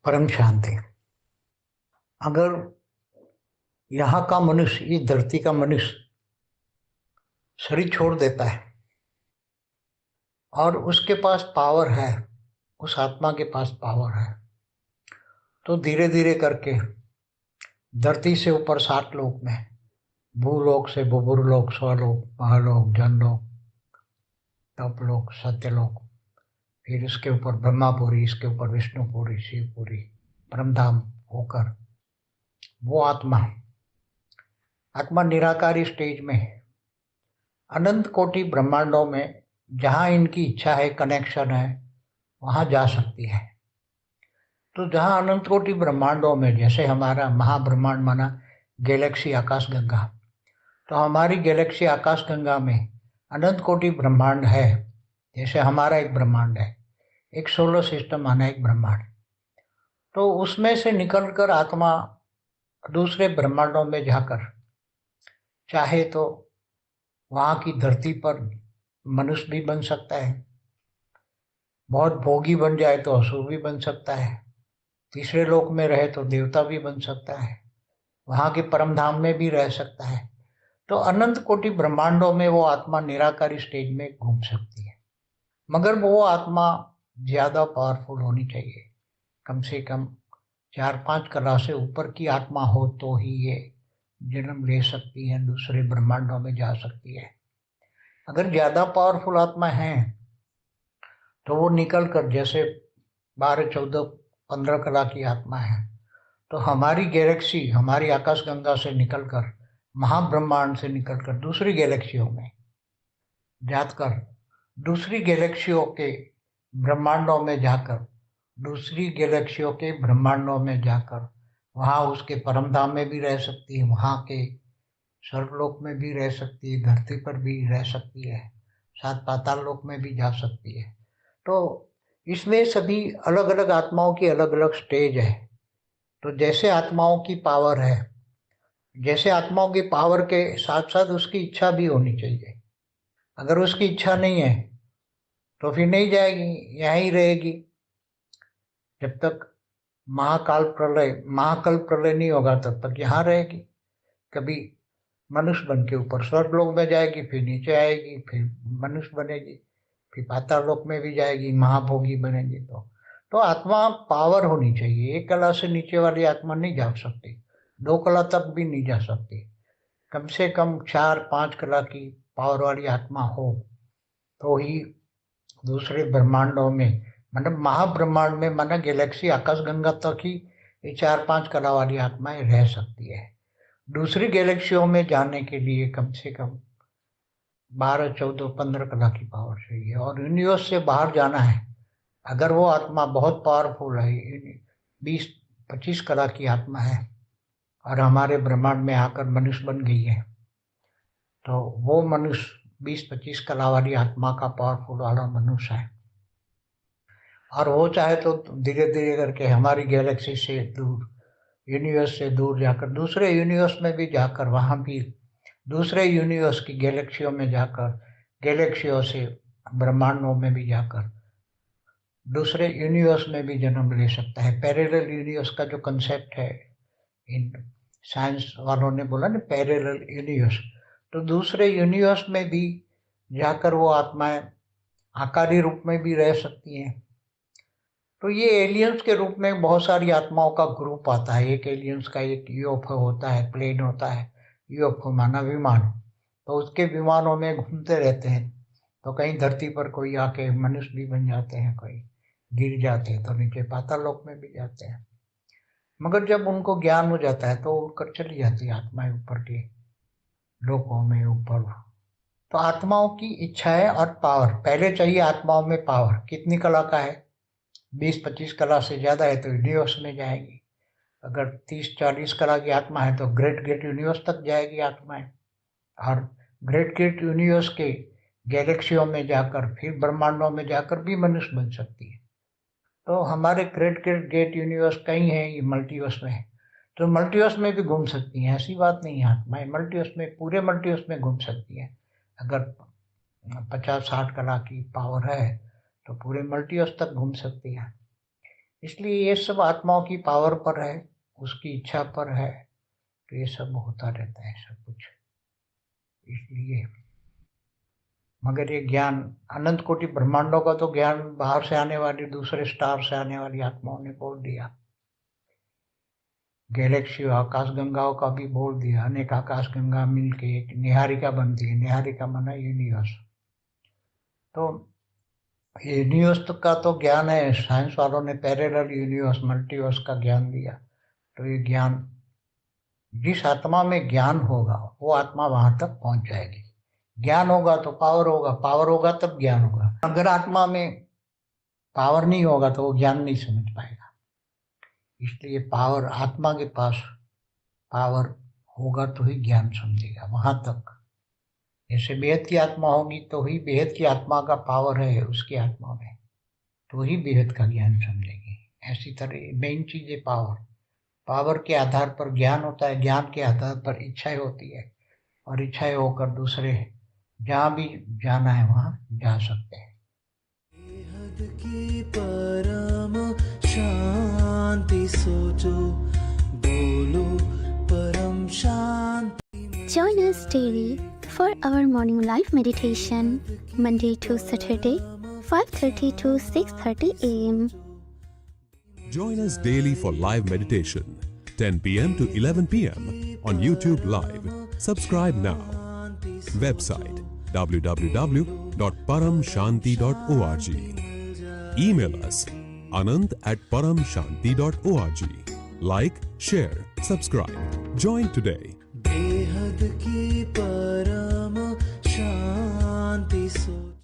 परम शांति। अगर यहाँ का मनुष्य, इस धरती का मनुष्य शरीर छोड़ देता है और उसके पास पावर है, उस आत्मा के पास पावर है, तो धीरे धीरे करके धरती से ऊपर 7 लोक में, भूलोक से भूभुरलोक, स्वलोक, महलोक, जनलोक, तपलोक, सत्यलोक, फिर इसके ऊपर ब्रह्मापुरी, इसके ऊपर विष्णुपुरी, शिवपुरी, परमधाम होकर वो आत्मा निराकारी स्टेज में अनंत कोटि ब्रह्मांडों में जहाँ इनकी इच्छा है, कनेक्शन है, वहाँ जा सकती है। तो जहाँ अनंत कोटि ब्रह्मांडों में, जैसे हमारा महाब्रह्मांड माना गैलेक्सी आकाश गंगा, तो हमारी गैलेक्सी आकाश गंगा में अनंत कोटि ब्रह्मांड है। जैसे हमारा एक ब्रह्मांड है, एक सोलर सिस्टम माना एक ब्रह्मांड, तो उसमें से निकलकर आत्मा दूसरे ब्रह्मांडों में जाकर चाहे तो वहाँ की धरती पर मनुष्य भी बन सकता है, बहुत भोगी बन जाए तो असुर भी बन सकता है, तीसरे लोक में रहे तो देवता भी बन सकता है, वहाँ के परम धाम में भी रह सकता है। तो अनंत कोटि ब्रह्मांडों में वो आत्मा निराकारी स्टेज में घूम सकती है, मगर वो आत्मा ज्यादा पावरफुल होनी चाहिए। कम से कम 4-5 कला से ऊपर की आत्मा हो तो ही ये जन्म ले सकती है, दूसरे ब्रह्मांडों में जा सकती है। अगर ज्यादा पावरफुल आत्मा है तो वो निकल कर, जैसे 12-14-15 कला की आत्मा है, तो हमारी गैलेक्सी, हमारी आकाश गंगा से निकलकर, महाब्रह्मांड से निकलकर दूसरी गैलेक्सियों में जाकर, दूसरी गैलेक्सियों के ब्रह्मांडों में जाकर, दूसरी गैलेक्सियों के ब्रह्मांडों में जाकर वहाँ उसके परम धाम में भी रह सकती है, वहाँ के स्वर्गलोक में भी रह सकती है, धरती पर भी रह सकती है, 7 पाताल लोक में भी जा सकती है। तो इसमें सभी अलग अलग आत्माओं की अलग अलग स्टेज है। तो जैसे आत्माओं की पावर है, जैसे आत्माओं की पावर के साथ साथ उसकी इच्छा भी होनी चाहिए। अगर उसकी इच्छा नहीं है तो फिर नहीं जाएगी, यहीं ही रहेगी जब तक महाकाल प्रलय नहीं होगा, तब तक यहाँ रहेगी। कभी मनुष्य बन के ऊपर स्वर्ग लोक में जाएगी, फिर नीचे आएगी, फिर मनुष्य बनेगी, फिर पाताल लोक में भी जाएगी, महाभोगी बनेगी। तो आत्मा पावर होनी चाहिए। एक कला से नीचे वाली आत्मा नहीं जा सकती, 2 कला तक भी नहीं जा सकती। कम से कम 4-5 कला की पावर वाली आत्मा हो तो ही दूसरे ब्रह्मांडों में, मतलब महाब्रह्मांड में, माना गैलेक्सी आकाश गंगा तक ही ये 4-5 कला वाली आत्माएं रह सकती है। दूसरी गैलेक्सियों में जाने के लिए कम से कम 12-14-15 कला की पावर चाहिए। और यूनिवर्स से बाहर जाना है, अगर वो आत्मा बहुत पावरफुल है, 20-25 कला की आत्मा है और हमारे ब्रह्मांड में आकर मनुष्य बन गई है, तो वो मनुष्य 20-25 कला वाली आत्मा का पावरफुल वाला मनुष्य है, और वो चाहे तो धीरे धीरे करके हमारी गैलेक्सी से दूर, यूनिवर्स से दूर जाकर दूसरे यूनिवर्स में भी जाकर, वहाँ भी दूसरे यूनिवर्स की गैलेक्सियों में जाकर, गैलेक्सियों से ब्रह्मांडों में भी जाकर दूसरे यूनिवर्स में भी जन्म ले सकता है। पैरेलल यूनिवर्स का जो कंसेप्ट है, इन साइंस वालों ने बोला ना, पैरेलल यूनिवर्स, तो दूसरे यूनिवर्स में भी जाकर वो आत्माएं आकारी रूप में भी रह सकती हैं। तो ये एलियंस के रूप में बहुत सारी आत्माओं का ग्रुप आता है। एक एलियंस का एक यूएफओ होता है, प्लेन होता है, यूएफओ माना विमान, तो उसके विमानों में घूमते रहते हैं। तो कहीं धरती पर कोई आके मनुष्य भी बन जाते हैं, कोई गिर जाते हैं तो नीचे पाताल लोक में भी जाते हैं। मगर जब उनको ज्ञान हो जाता है तो उड़कर चली जाती है आत्माएं ऊपर के लोकों में, ऊपर। तो आत्माओं की इच्छाएं और पावर, पहले चाहिए आत्माओं में पावर। कितनी कला का है? 20-25 कला से ज्यादा है तो यूनिवर्स में जाएगी। अगर 30-40 कला की आत्मा है तो ग्रेट ग्रेट यूनिवर्स तक जाएगी आत्माएं, और ग्रेट ग्रेट यूनिवर्स के गैलेक्सियों में जाकर, फिर ब्रह्मांडों में जाकर भी मनुष्य बन सकती है। तो हमारे ग्रेट ग्रेट ग्रेट यूनिवर्स कहीं है, ये मल्टीवर्स में है, तो मल्टीवर्स में भी घूम सकती हैं। ऐसी बात नहीं है, आत्माएं मल्टीवर्स में, पूरे मल्टीवर्स में घूम सकती है। अगर 50-60 कला की पावर है तो पूरे मल्टीवर्स तक घूम सकती है। इसलिए ये सब आत्माओं की पावर पर है, उसकी इच्छा पर है, तो ये सब होता रहता है सब कुछ। इसलिए मगर ये ज्ञान अनंत कोटि ब्रह्मांडों का तो ज्ञान बाहर से आने वाली, दूसरे स्टार से आने वाली आत्माओं ने बोल दिया। गैलेक्सी आकाश गंगाओं का भी बोल दिया। अनेक आकाश गंगा मिलके एक निहारिका बनती है। निहारिका माना यूनिवर्स। तो यूनिवर्स का तो ज्ञान है, साइंस वालों ने पैरेलल यूनिवर्स, मल्टीवर्स का ज्ञान दिया। तो ये ज्ञान, जिस आत्मा में ज्ञान होगा वो आत्मा वहां तक पहुंच जाएगी। ज्ञान होगा तो पावर होगा, पावर होगा तब ज्ञान होगा। अगर आत्मा में पावर नहीं होगा तो वो ज्ञान नहीं समझ पाएगा। इसलिए पावर, आत्मा के पास पावर होगा तो ही ज्ञान समझेगा वहां तक। जैसे बेहद की आत्मा होगी तो ही बेहद की आत्मा का पावर है उसकी आत्मा में, तो ही बेहद का ज्ञान समझेगी। ऐसी तरह मेन चीज है पावर। पावर के आधार पर ज्ञान होता है, ज्ञान के आधार पर इच्छाएं होती है, और इच्छाएं होकर दूसरे जहाँ भी जाना है वहां जा सकते हैं। बेहद की परम शांति सोचो, बोलो परम शांति। Join us daily for our morning live meditation, Monday to Saturday, 5:30 to 6:30 a.m. Join us daily for live meditation, 10 p.m. to 11 p.m. on YouTube Live. Subscribe now. Website www.paramshanti.org. Email us anant@paramshanti.org. Like, share, subscribe. Join today.